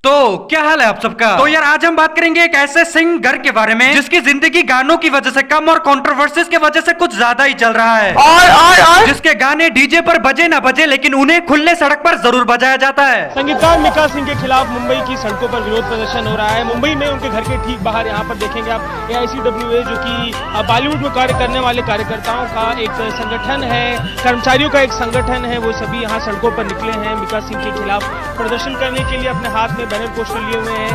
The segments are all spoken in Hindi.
तो क्या हाल है आप सबका। तो यार आज हम बात करेंगे एक ऐसे सिंगर के बारे में जिसकी जिंदगी गानों की वजह से कम और कंट्रोवर्सीज की वजह से कुछ ज्यादा ही चल रहा है। जिसके गाने डीजे पर बजे ना बजे लेकिन उन्हें खुले सड़क पर जरूर बजाया जाता है। संगीतकार मिका सिंह के खिलाफ मुंबई की सड़कों पर विरोध प्रदर्शन हो रहा है। मुंबई में उनके घर के ठीक बाहर यहाँ पर देखेंगे आप AICWA जो कि बॉलीवुड में कार्य करने वाले कार्यकर्ताओं का एक संगठन है, कर्मचारियों का एक संगठन है। वो सभी यहाँ सड़कों पर निकले हैं मिका सिंह के खिलाफ प्रदर्शन करने के लिए। अपने हाथ में बैनर पोस्टर लिए हुए हैं।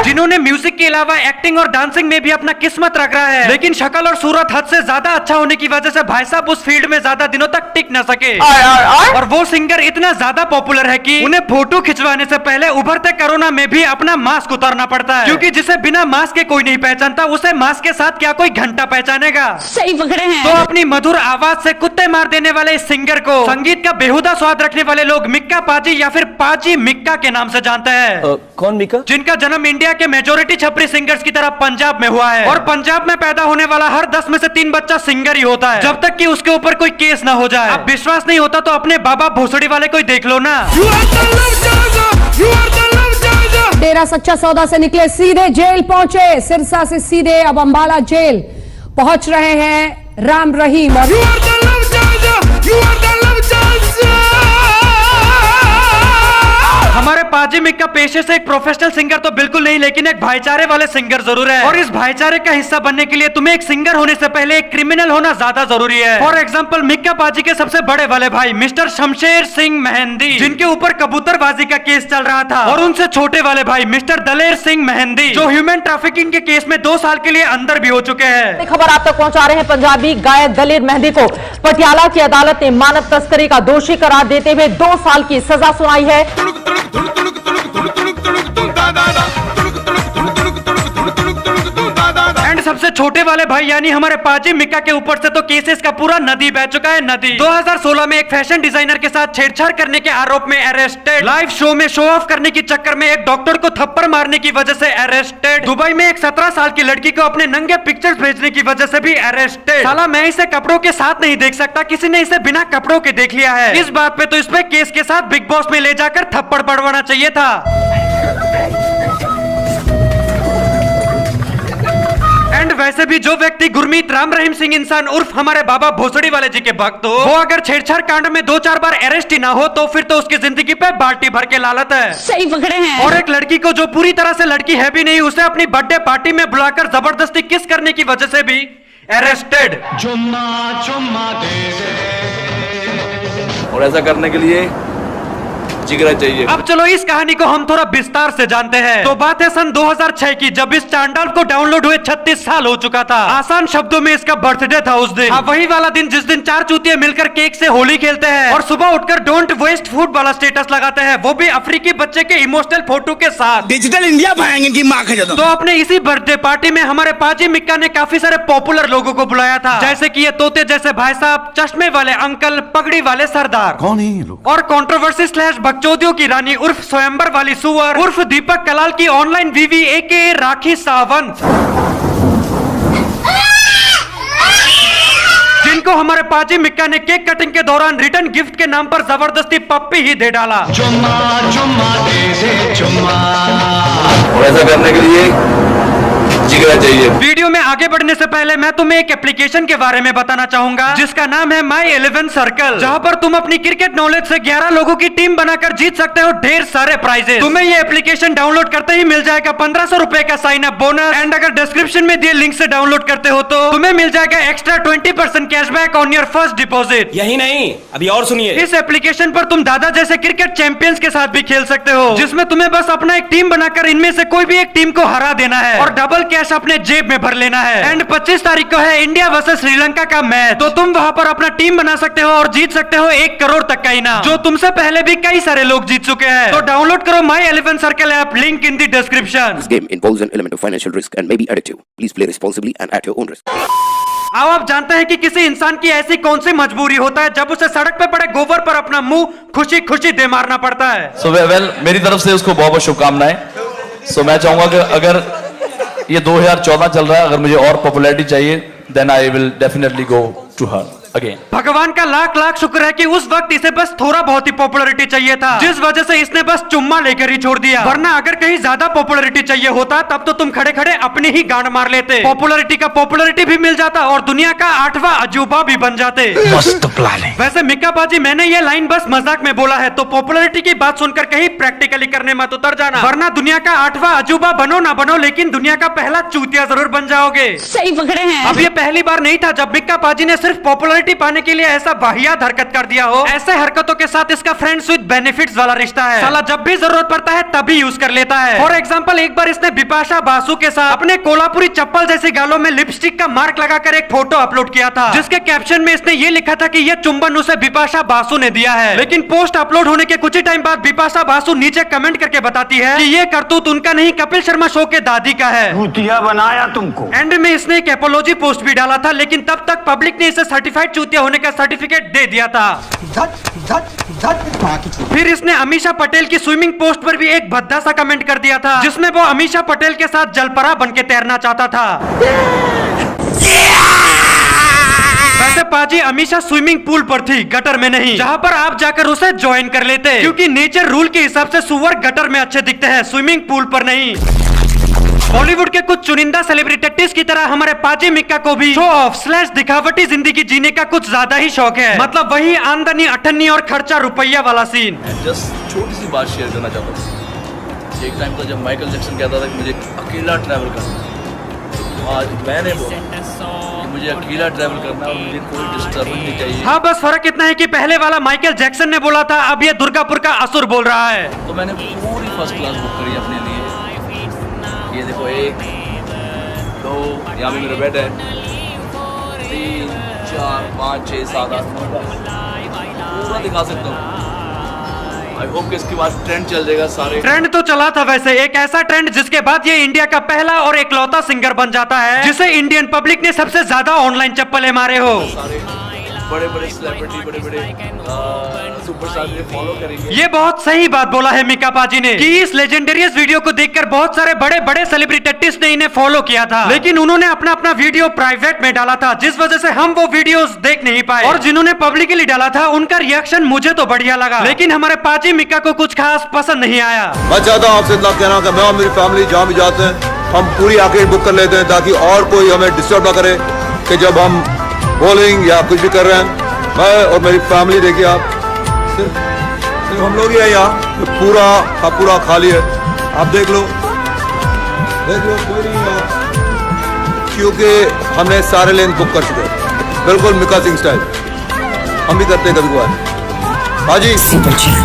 जिन्होंने म्यूजिक के अलावा एक्टिंग और डांसिंग में भी अपना किस्मत रख रहा है, लेकिन शक्ल और सूरत हद से ज्यादा अच्छा होने की वजह से भाई साहब उस फील्ड में ज्यादा दिनों तक टिक न सके। और वो सिंगर इतना ज्यादा पॉपुलर है कि उन्हें फोटो खिंचवाने से पहले उभरते कोरोना में भी अपना मास्क उतारना पड़ता है, क्योंकि जिसे बिना मास्क के कोई नहीं पहचानता उसे मास्क के साथ क्या कोई घंटा पहचानेगा। सही पकड़े हैं। तो अपनी मधुर आवाज से कुत्ते मार देने वाले इस सिंगर को संगीत का बेहुदा स्वाद रखने वाले लोग मिक्का पाजी या फिर पाजी मिक्का के नाम से जानते हैं। कौन मिक्का? जिनका जन्म इंडिया के मेजोरिटी छपरी सिंगर्स की तरह पंजाब में हुआ है। और पंजाब में पैदा होने वाला हर 10 में से 3 बच्चा सिंगर ही होता है, जब तक कि उसके ऊपर कोई केस ना हो जाए। अब विश्वास नहीं होता तो अपने बाबा भोसड़ी वाले को देख लो ना। डेरा सच्चा सौदा से निकले सीधे जेल पहुंचे। सिरसा से सीधे अब अंबाला जेल पहुंच रहे हैं राम रहीम। हमारे पाजी मिक्का पेशे से एक प्रोफेशनल सिंगर तो बिल्कुल नहीं, लेकिन एक भाईचारे वाले सिंगर जरूर है। और इस भाईचारे का हिस्सा बनने के लिए तुम्हें एक सिंगर होने से पहले एक क्रिमिनल होना ज्यादा जरूरी है। फॉर एग्जांपल मिक्का पाजी के सबसे बड़े वाले भाई मिस्टर शमशेर सिंह मेहंदी, जिनके ऊपर कबूतरबाजी का केस चल रहा था। और उनसे छोटे वाले भाई मिस्टर दलेर सिंह मेहंदी, जो ह्यूमन ट्रैफिकिंग के केस में 2 साल के लिए अंदर भी हो चुके हैं। खबर आप तक पहुंचा रहे हैं। पंजाबी गायक दलेर मेहंदी को पटियाला की अदालत ने मानव तस्करी का दोषी करार देते हुए 2 साल की सजा सुनाई है। सबसे छोटे वाले भाई यानी हमारे पाजी मिक्का के ऊपर से तो केसेस का पूरा नदी बह चुका है नदी। 2016 में एक फैशन डिजाइनर के साथ छेड़छाड़ करने के आरोप में अरेस्टेड। लाइव शो में शो ऑफ करने के चक्कर में एक डॉक्टर को थप्पड़ मारने की वजह से अरेस्टेड। दुबई में एक 17 साल की लड़की को अपने नंगे पिक्चर्स भेजने की वजह से भी अरेस्टेड। साला मैं इसे कपड़ों के साथ नहीं देख सकता, किसी ने इसे बिना कपड़ों के देख लिया है। इस बात पे तो इसमें केस के साथ बिग बॉस में ले जाकर थप्पड़ पड़वाना चाहिए था। एंड वैसे भी जो व्यक्ति गुरमीत राम रहीम सिंह इंसान उर्फ हमारे बाबा भोसड़ी वाले जी के भक्त हो, वो अगर छेड़छाड़ कांड में 2-4 बार अरेस्ट ही ना हो तो फिर तो उसकी जिंदगी पे बाल्टी भर के लालत है। सही पकड़े हैं। और एक लड़की को जो पूरी तरह से लड़की है भी नहीं, उसे अपनी बर्थडे पार्टी में बुलाकर जबरदस्ती किस करने की वजह से भी अरेस्टेड। और ऐसा करने के लिए जिगरा चाहिए। अब चलो इस कहानी को हम थोड़ा विस्तार से जानते हैं। तो बात है सन 2006 की, जब इस चांडाल को डाउनलोड हुए 36 साल हो चुका था। आसान शब्दों में इसका बर्थडे था उस दिन। हाँ, वही वाला दिन जिस दिन 4 चूतिए मिलकर केक से होली खेलते हैं और सुबह उठकर डोंट वेस्ट फूड वाला स्टेटस लगाते हैं, वो भी अफ्रीकी बच्चे के इमोशनल फोटो के साथ। डिजिटल इंडिया पाएंगे की माँ का जदों। तो अपने इसी बर्थडे पार्टी में हमारे पाजी मिक्का ने काफी सारे पॉपुलर लोगों को बुलाया था, जैसे कि ये तोते जैसे भाई साहब, चश्मे वाले अंकल, पगड़ी वाले सरदार। कौन है ये लोग? और कंट्रोवर्सी स्लैश बकचोदियों की रानी उर्फ स्वयंवर वाली सुअर उर्फ दीपक कलाल की ऑनलाइन बीवी एके राखी सावंत, जिनको हमारे पाजी मिक्का ने केक कटिंग के दौरान रिटर्न गिफ्ट के नाम पर जबरदस्ती पप्पी ही दे डाला। चुम्मा चुम्मा दे दे चुम्मा। और ऐसा करने के लिए जिगरा चाहिए। वीडियो में आगे बढ़ने से पहले मैं तुम्हें एक एप्लीकेशन के बारे में बताना चाहूंगा, जिसका नाम है माई 11 सर्कल, जहां पर तुम अपनी क्रिकेट नॉलेज से 11 लोगों की टीम बनाकर जीत सकते हो ढेर सारे प्राइजेस। तुम्हें ये एप्लीकेशन डाउनलोड करते ही मिल जाएगा 1500 रुपए का साइन अप बोनस। एंड अगर डिस्क्रिप्शन में दिए लिंक से डाउनलोड करते हो तो तुम्हें मिल जाएगा extra 20% cashback on your first deposit. यही नहीं, अभी और सुनिए। इस एप्लीकेशन पर तुम दादा जैसे क्रिकेट चैंपियंस के साथ भी खेल सकते हो, जिसमें तुम्हें बस अपना एक टीम बनाकर इनमें से कोई भी एक टीम को हरा देना है और डबल कैश अपने जेब में भर लेना है। एंड 25 तारीख को है इंडिया वर्सेस श्रीलंका का मैच, तो तुम वहां पर अपना टीम बना सकते हो और जीत सकते हो 1 करोड़ तक का इनाम, जो तुमसे पहले भी कई सारे लोग जीत चुके हैं। तो डाउनलोड करो माई 11 circle app, link in the description. This game involves an element of financial risk and may be addictive. Please play responsibly and at your own risk. आओ आप जानते हैं कि किसी इंसान की ऐसी कौन सी मजबूरी होता है जब उसे सड़क पे पड़े गोबर पर अपना मुंह खुशी खुशी दे मारना पड़ता है। सो वेल मेरी तरफ से उसको बहुत बहुत शुभकामनाएं। सो मैं चाहूंगा कि अगर ये 2014 चल रहा है, अगर मुझे और पॉपुलैरिटी चाहिए, then I will definitely go to her. again. भगवान का लाख लाख शुक्र है कि उस वक्त इसे बस थोड़ा बहुत ही पॉपुलैरिटी चाहिए था, जिस वजह से इसने बस चुम्मा लेकर ही छोड़ दिया। वरना अगर कहीं ज्यादा पॉपुलैरिटी चाहिए होता तब तो तुम खड़े खड़े अपनी ही गांड मार लेते। पॉपुलैरिटी का पॉपुलैरिटी भी मिल जाता और दुनिया का 8वां अजूबा भी बन जाते। मस्त प्लान है। वैसे मिक्का पाजी, मैंने ये लाइन बस मजाक में बोला है, तो पॉपुलैरिटी की बात सुनकर कहीं प्रैक्टिकली करने मत उतर जाना, वरना दुनिया का 8वां अजूबा बनो ना बनो, लेकिन दुनिया का पहला चूतिया जरूर बन जाओगे। सही पकड़े हैं। अब ये पहली बार नहीं था जब मिक्का पाजी ने सिर्फ पॉपुलैरिटी पाने के लिए ऐसा वाहियात हरकत कर दिया हो। ऐसे हरकतों के साथ इसका फ्रेंड्स विद बेनिफिट्स वाला रिश्ता है। साला जब भी जरूरत पड़ता है तभी यूज कर लेता है। फॉर एग्जांपल, एक बार इसने बिपाशा बासु के साथ अपने कोल्हापुरी चप्पल जैसी गालों में लिपस्टिक का मार्क लगाकर एक फोटो अपलोड किया था, जिसके कैप्शन में इसने ये लिखा था कि ये चुंबन उसे बिपाशा बासु ने दिया है। लेकिन पोस्ट अपलोड होने के कुछ ही टाइम बाद बिपाशा बासु नीचे कमेंट करके बताती है कि ये करतूत उनका नहीं, कपिल शर्मा शो के दादी का है। चूतिया बनाया तुमको। एंड में इसने एक एपोलॉजी पोस्ट भी डाला था, लेकिन तब तक पब्लिक ने इसे सर्टिफाइड चूतिया होने का सर्टिफिकेट दे दिया था। फिर इसने अमीषा पटेल की स्विमिंग पोस्ट पर भी एक भद्दा सा कमेंट कर दिया था, जिसमें वो अमीषा पटेल के साथ जलपरा बन के तैरना चाहता था। वैसे पाजी, अमीषा स्विमिंग पूल पर थी, गटर में नहीं, जहाँ पर आप जाकर उसे ज्वाइन कर लेते, क्योंकि नेचर रूल के हिसाब से सुअर गटर में अच्छे दिखते हैं, स्विमिंग पूल पर नहीं। बॉलीवुड के कुछ चुनिंदा सेलिब्रिटीज की तरह हमारे पाजी मिक्का को भी शो ऑफ स्लैश दिखावटी जिंदगी जीने का कुछ ज्यादा ही शौक है। मतलब वही आमदनी अठन्नी और खर्चा रुपया वाला सीन। जस्ट छोटी सी बात शेयर करना चाहता हूँ। एक टाइम था जब माइकल जैक्सन कहता था कि मुझे अकेला ट्रैवल करना है। आज मैंने बोला मुझे अकेला ट्रैवल करना है और मुझे कोई डिस्टर्बेंस नहीं चाहिए। हाँ, बस फर्क इतना है कि पहले वाला माइकल जैक्सन ने बोला था, अब ये दुर्गापुर का असुर बोल रहा है। तो मैंने पूरी फर्स्ट क्लास बुक करी अपने लिए। ये देखो, 1 2, यहाँ भी मेरा बेड है, 3 4 5 6 7 8 9 पूरा दिखा सकता हूँ। आई होप कि इसके बाद ट्रेंड चल जाएगा। सारे ट्रेंड तो चला था वैसे, एक ऐसा ट्रेंड जिसके बाद ये इंडिया का पहला और एकलौता सिंगर बन जाता है जिसे इंडियन पब्लिक ने सबसे ज्यादा ऑनलाइन चप्पलें मारे हो। सारे बड़े बड़े सेलिब्रिटी, बड़े बड़े सुपरस्टार मुझे फॉलो करेंगे। ये बहुत सही बात बोला है मिक्का पाजी ने कि इस लेजेंडरियस वीडियो को देखकर बहुत सारे बड़े बड़े सेलिब्रिटीज ने इन्हें फॉलो किया था, लेकिन उन्होंने अपना अपना वीडियो प्राइवेट में डाला था, जिस वजह से हम वो वीडियोस देख नहीं पाए। और जिन्होंने पब्लिकली डाला था उनका रिएक्शन मुझे तो बढ़िया लगा, लेकिन हमारे पाजी मिक्का को कुछ खास पसंद नहीं आया। मैं चाहता हूँ आपसे इतना कहना कि मैं और मेरी फैमिली जहाँ भी जाते हैं हम पूरी आर्केड बुक कर लेते हैं, ताकि और कोई हमें डिस्टर्ब ना करे कि जब हम बॉलिंग या कुछ भी कर रहे हैं। मैं और मेरी फैमिली, देखिए आप, सिर्फ हम लोग ही है यहाँ, पूरा खाली है। आप देख लो कोई नहीं है, क्योंकि हमने सारे लेन बुक कर चुके हैं, बिल्कुल मिक्का सिंह स्टाइल। हम भी करते हैं कभी कभार। हाजी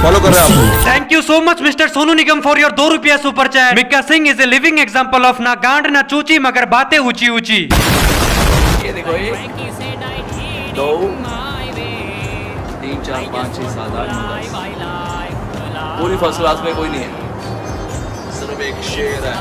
फॉलो कर रहे हैं आप। Thank you so much mister Sonu Nigam for your 2 रुपया super chat. Mika Singh is a living example of ना गांड ना चूची मगर बातें ऊंची ऊंची। ये देखो, 1 2 3 4 5 6 7 8 9 10 पूरी फर्स्ट क्लास में कोई नहीं है, सिर्फ एक शेर है।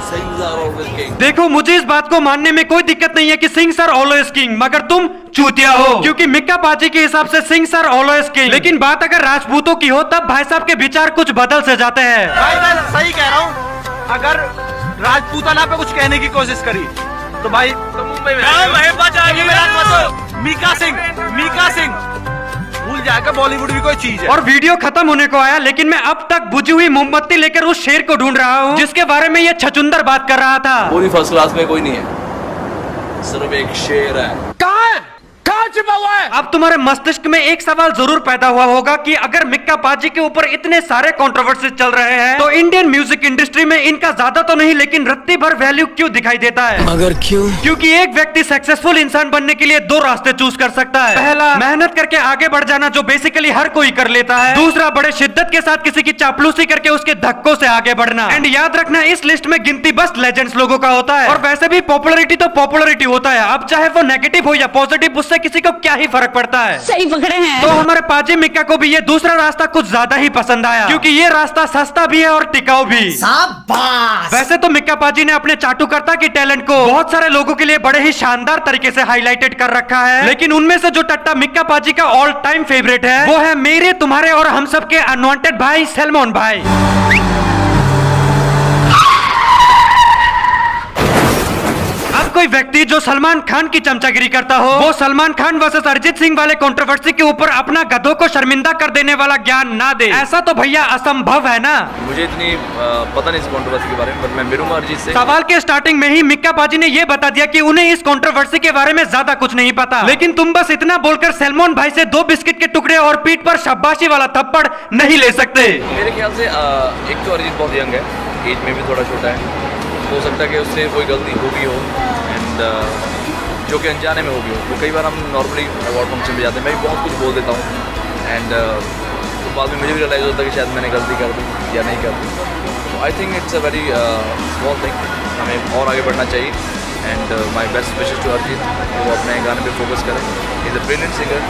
Singh are always king. देखो, मुझे इस बात को मानने में कोई दिक्कत नहीं है कि सिंह सर ऑलवेज किंग, मगर तुम चूतिया हो, क्योंकि मिक्का पाजी के हिसाब से सिंह सर ऑलवेज किंग। लेकिन बात अगर राजपूतों की हो तब भाई साहब के विचार कुछ बदल से जाते हैं। भाई मैं सही कह रहा हूँ, अगर राजपूताना पे कुछ कहने की कोशिश करी तो भाई तो मुंबई में मीका सिंह भूल जाएगा बॉलीवुड भी कोई चीज है। और वीडियो खत्म होने को आया, लेकिन मैं अब तक बुझी हुई मोमबत्ती लेकर उस शेर को ढूंढ रहा हूँ जिसके बारे में ये छचुंदर बात कर रहा था। पूरी फर्स्ट क्लास में कोई नहीं है, सिर्फ एक शेर है। कहाँ छिपा हुआ है? अब तुम्हारे मस्तिष्क में एक सवाल जरूर पैदा हुआ होगा कि अगर मिक्का पाजी के ऊपर इतने सारे कंट्रोवर्सी चल रहे हैं तो इंडियन म्यूजिक इंडस्ट्री में इनका ज्यादा तो नहीं लेकिन रत्ती भर वैल्यू क्यों दिखाई देता है? मगर क्यों? क्योंकि एक व्यक्ति सक्सेसफुल इंसान बनने के लिए 2 रास्ते चूज कर सकता है। पहला, मेहनत करके आगे बढ़ जाना, जो बेसिकली हर कोई कर लेता है। दूसरा, बड़े शिद्दत के साथ किसी की चापलूसी करके उसके धक्कों से आगे बढ़ना। एंड याद रखना, इस लिस्ट में गिनती बस लेजेंड्स लोगों का होता है। और वैसे भी पॉपुलैरिटी तो पॉपुलैरिटी होता है, अब चाहे वो नेगेटिव हो या पॉजिटिव, उससे किसी को क्या ही फर्क पड़ता है। सही पकड़े हैं। तो हमारे पाजी मिक्का को भी ये दूसरा रास्ता कुछ ज्यादा ही पसंद आया, क्योंकि ये रास्ता सस्ता भी है और टिकाऊ भी। शाबाश। वैसे तो मिक्का पाजी ने अपने चाटुकर्ता की टैलेंट को बहुत सारे लोगों के लिए बड़े ही शानदार तरीके से हाईलाइटेड कर रखा है, लेकिन उनमें से जो टट्टा मिक्का पाजी का ऑल टाइम फेवरेट है वो है मेरे, तुम्हारे और हम सब के अनवांटेड भाई सलमान भाई। कोई व्यक्ति जो सलमान खान की चमचागिरी करता हो वो सलमान खान वर्सेस अरिजीत सिंह वाले कंट्रोवर्सी के ऊपर अपना गधों को शर्मिंदा कर देने वाला ज्ञान ना दे, ऐसा तो भैया असंभव है ना। मुझे इतनी पता नहीं इस कंट्रोवर्सी के बारे में, पर मैं मिलूंगा अरिजीत से। सवाल के स्टार्टिंग में ही मिक्का पाजी ने ये बता दिया कि उन्हें इस कंट्रोवर्सी के बारे में ज्यादा कुछ नहीं पता, लेकिन तुम बस इतना बोलकर सलमान भाई से 2 बिस्किट के टुकड़े और पीठ पर शाबाशी वाला थप्पड़ नहीं ले सकते। मेरे ख्याल से एक तो अरिजीत बहुत यंग है, एज में भी थोड़ा छोटा है, हो सकता है कि उससे कोई गलती हो भी हो एंड जो कि अनजाने में हो भी हो। तो कई बार हम नॉर्मली अवार्ड फंक्शन में जाते हैं, मैं भी बहुत कुछ बोल देता हूँ एंड तो बाद में मुझे भी रियलाइज होता है कि शायद मैंने गलती कर दी या नहीं कर दी। तो I think it's a very small thing, हमें और आगे बढ़ना चाहिए and my best wishes to Arijit, वो अपने गाने पे फोकस करें। Is a brilliant singer,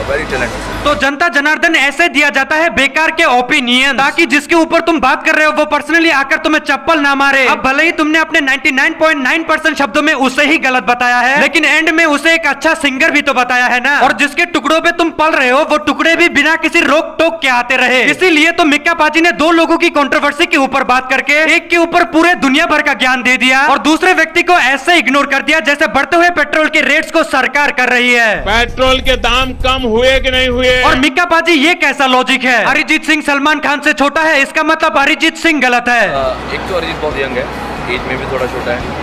very talented. तो जनता जनार्दन ऐसे दिया जाता है बेकार के ओपिनियन, ताकि जिसके ऊपर तुम बात कर रहे हो वो पर्सनली आकर तुम्हें चप्पल ना मारे। अब भले ही तुमने अपने 99.9% शब्दों में उसे ही गलत बताया है, लेकिन एंड में उसे एक अच्छा सिंगर भी तो बताया है ना। और जिसके टुकड़ों पे तुम पल रहे हो वो टुकड़े भी बिना किसी रोक टोक के आते रहे। इसीलिए तो मिक्का पाजी ने 2 लोगों की कंट्रोवर्सी के ऊपर बात करके एक के ऊपर पूरे दुनिया भर का ज्ञान दे दिया और दूसरे व्यक्ति को ऐसे इग्नोर कर दिया जैसे बढ़ते हुए पेट्रोल के रेट्स को सरकार कर रही है। पेट्रोल के दाम कम हुए कि नहीं हुए? और मिक्का पाजी ये कैसा लॉजिक है? अरिजीत सिंह सलमान खान से छोटा है, इसका मतलब अरिजीत सिंह गलत है। एक तो अरिजीत बहुत यंग है, एज में भी थोड़ा छोटा है,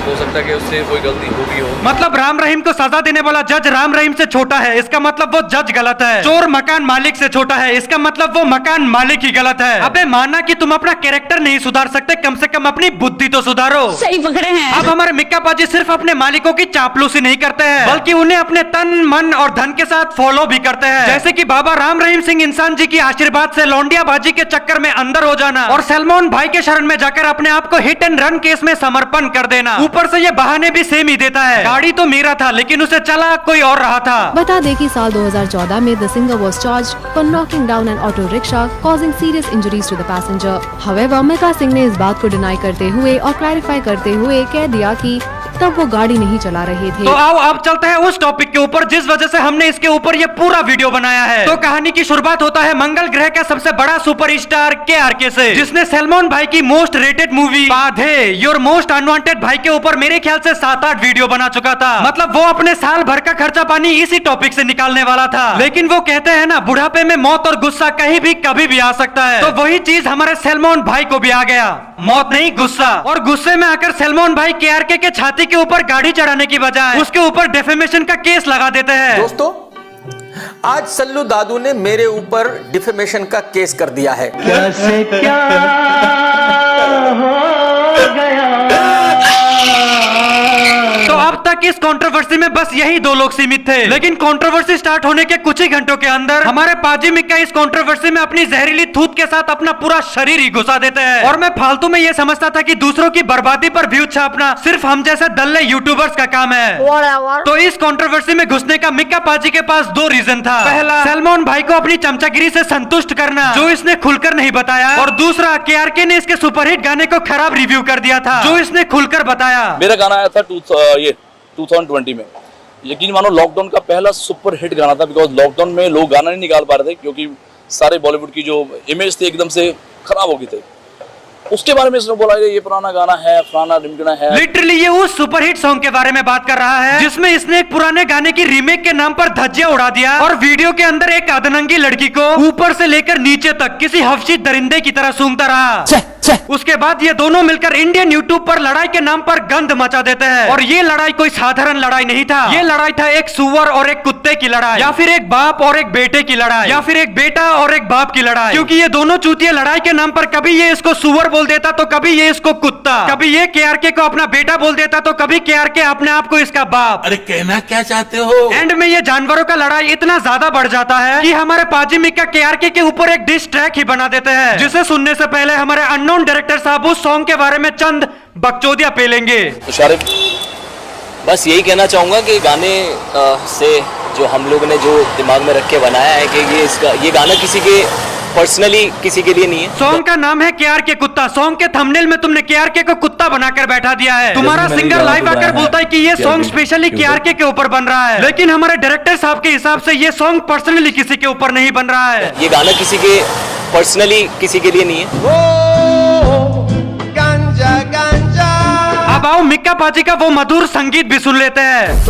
हो सकता है कि उससे कोई गलती हो भी हो। मतलब राम रहीम को सजा देने वाला जज राम रहीम से छोटा है, इसका मतलब वो जज गलत है। चोर मकान मालिक से छोटा है, इसका मतलब वो मकान मालिक ही गलत है। अबे माना कि तुम अपना कैरेक्टर नहीं सुधार सकते, कम से कम अपनी बुद्धि तो सुधारो। सही पकड़े हैं। अब हमारे मिक्का पाजी सिर्फ अपने मालिकों की चापलूसी नहीं करते हैं, बल्कि उन्हें अपने तन मन और धन के साथ फॉलो भी करते हैं। जैसे कि बाबा राम रहीम सिंह इंसान जी की आशीर्वाद से लौंडिया बाजी के चक्कर में अंदर हो जाना और सलमान भाई के शरण में जाकर अपने आप को हिट एंड रन केस में समर्पण कर देना। ऊपर से ये बहाने भी सेम ही देता है, गाड़ी तो मेरा था लेकिन उसे चला कोई और रहा था। बता दें कि साल 2014 में the singer was charged for knocking down an auto rickshaw, causing serious injuries to the passenger. However, Mika Singh ने इस बात को डिनाई करते हुए और क्लैरिफाई करते हुए कह दिया कि तब वो गाड़ी नहीं चला रहे थे। तो आओ अब चलते हैं उस टॉपिक के ऊपर जिस वजह से हमने इसके ऊपर ये पूरा वीडियो बनाया है। तो कहानी की शुरुआत होता है मंगल ग्रह का सबसे बड़ा सुपरस्टार KRK से, जिसने सलमान भाई की मोस्ट रेटेड मूवी बाधे योर मोस्ट अनवांटेड भाई के ऊपर मेरे ख्याल से 7-8 वीडियो बना चुका था। मतलब वो अपने साल भर का खर्चा पानी इसी टॉपिक से निकालने वाला था। लेकिन वो कहते हैं ना, बुढ़ापे में मौत और गुस्सा कहीं भी कभी भी आ सकता है। तो वही चीज हमारे सलमान भाई को भी आ गया, मौत नहीं गुस्सा। और गुस्से में आकर सलमान भाई KRK के छाती के ऊपर गाड़ी चढ़ाने की बजाय उसके ऊपर डिफेमेशन का केस लगा देते हैं। दोस्तों, आज सल्लू दादू ने मेरे ऊपर डिफेमेशन का केस कर दिया है। कैसे क्या हो गया? तो अब तक इस कंट्रोवर्सी में बस यही 2 लोग सीमित थे, लेकिन कंट्रोवर्सी स्टार्ट होने के कुछ ही घंटों के अंदर हमारे पाजी मिक्का इस कंट्रोवर्सी में अपनी जहरीली थूत के साथ अपना पूरा शरीर ही घुसा देते हैं। और मैं फालतू में ये समझता था कि दूसरों की बर्बादी पर व्यू छापना सिर्फ हम जैसे दल्ले यूट्यूबर्स का काम है। तो इस कंट्रोवर्सी में घुसने का मिक्का पाजी के पास 2 रीजन था। पहला, सलमान भाई को अपनी चमचागिरी से संतुष्ट करना, जो इसने खुलकर नहीं बताया। और दूसरा, KRK ने इसके सुपरहिट गाने को खराब रिव्यू कर दिया था, जो इसने खुलकर बताया। मेरा गाना आया था 2020 में, यकीन मानो लॉकडाउन का पहला सुपर हिट गाना था। बिकॉज लॉकडाउन में लोग गाना नहीं निकाल पा रहे थे क्योंकि सारे बॉलीवुड की जो इमेज थी एकदम से खराब हो गई थी। उसके बारे में इसने बोला ये पुराना गाना है, फलाना ढिमकना है। लिटरली ये उस सुपरहिट सॉन्ग के बारे में बात कर रहा है जिसमें इसने एक पुराने गाने की रीमेक के नाम पर धज्जियां उड़ा दिया और वीडियो के अंदर एक अधनंगी लड़की को ऊपर से लेकर नीचे तक किसी हफ्शी दरिंदे की तरह सूंघता रहा। उसके बाद ये दोनों मिलकर इंडियन यूट्यूब पर लड़ाई के नाम पर गंद मचा देते हैं। और ये लड़ाई कोई साधारण लड़ाई नहीं था, ये लड़ाई था एक सुअर और एक कुत्ते की लड़ाई, या फिर एक बाप और एक बेटे की लड़ाई, या फिर एक बेटा और एक बाप की लड़ाई। क्योंकि ये दोनों चूतिया लड़ाई के नाम पर कभी ये इसको सुअर बोल देता तो कभी ये इसको कुत्ता, कभी ये KRK को अपना बेटा बोल देता तो कभी KRK अपने आप को इसका बाप। अरे कहना क्या चाहते हो? एंड में ये जानवरों का लड़ाई इतना ज्यादा बढ़ जाता है कि हमारे पाजी मिक्का KRK के ऊपर एक डिस ट्रैक ही बना देते हैं, जिसे सुनने से पहले हमारे अननोन डायरेक्टर साहब उस सॉन्ग के बारे में चंद बकचोदियां पेलेंगे। तो शारिफ, बस यही कहना चाहूंगा कि गाने से जो हम लोग ने जो दिमाग में रख के बनाया है कि ये गाना किसी के पर्सनली किसी के लिए नहीं है। सॉन्ग का नाम है KRK कुत्ता। सॉन्ग के थंबनेल में तुमने KRK को कुत्ता बनाकर बैठा दिया है। तुम्हारा सिंगर लाइव आकर बोलता है कि ये सॉन्ग स्पेशली KRK के ऊपर बन रहा है, लेकिन हमारे डायरेक्टर साहब के हिसाब से ये सॉन्ग पर्सनली किसी के ऊपर नहीं बन रहा है। ये गाना किसी के पर्सनली किसी के लिए नहीं है। अब अब आओ मिक्का पाजी का वो मधुर संगीत भी सुन लेते हैं।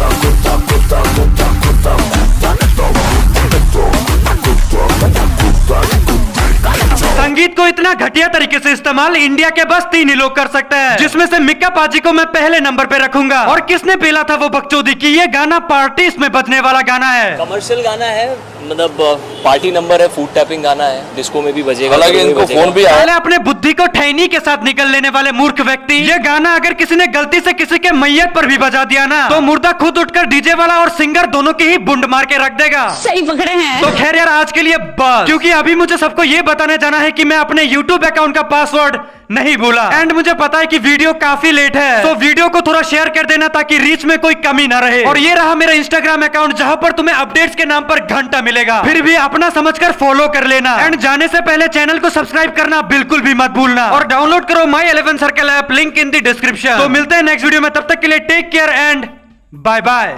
संगीत को इतना घटिया तरीके से इस्तेमाल इंडिया के बस 3 ही लोग कर सकते हैं, जिसमें से मिक्का पाजी को मैं पहले नंबर पे रखूंगा। और किसने पेला था वो बकचोदी की ये गाना पार्टीज में बजने वाला गाना है, कमर्शियल गाना है, मतलब पार्टी नंबर है, फूड टैपिंग गाना है, डिस्को में भी बजेगा। हालांकि इनको फोन भी आया। पहले अपने बुद्धि को ठैनी के साथ निकल लेने वाले मूर्ख व्यक्ति, ये गाना अगर किसी ने गलती से किसी के मैयत पर भी बजा दिया ना, तो मुर्दा खुद उठकर डीजे वाला और सिंगर दोनों की ही बुंड मार के रख देगा। सही पकड़े हैं। तो खैर यार आज के लिए बस, क्योंकि अभी मुझे सबको ये बताने जाना है कि मैं अपने YouTube अकाउंट का पासवर्ड नहीं भूला। एंड मुझे पता है कि वीडियो काफी लेट है, तो वीडियो को थोड़ा शेयर कर देना ताकि रीच में कोई कमी ना रहे। और ये रहा मेरा इंस्टाग्राम अकाउंट जहां पर तुम्हें अपडेट्स के नाम पर घंटा मिलेगा, फिर भी अपना समझकर फॉलो कर लेना। एंड जाने से पहले चैनल को सब्सक्राइब करना बिल्कुल भी मत भूलना, और डाउनलोड करो माई 11 circle app, link in the description. तो मिलते हैं नेक्स्ट वीडियो में, तब तक के लिए take care and bye bye.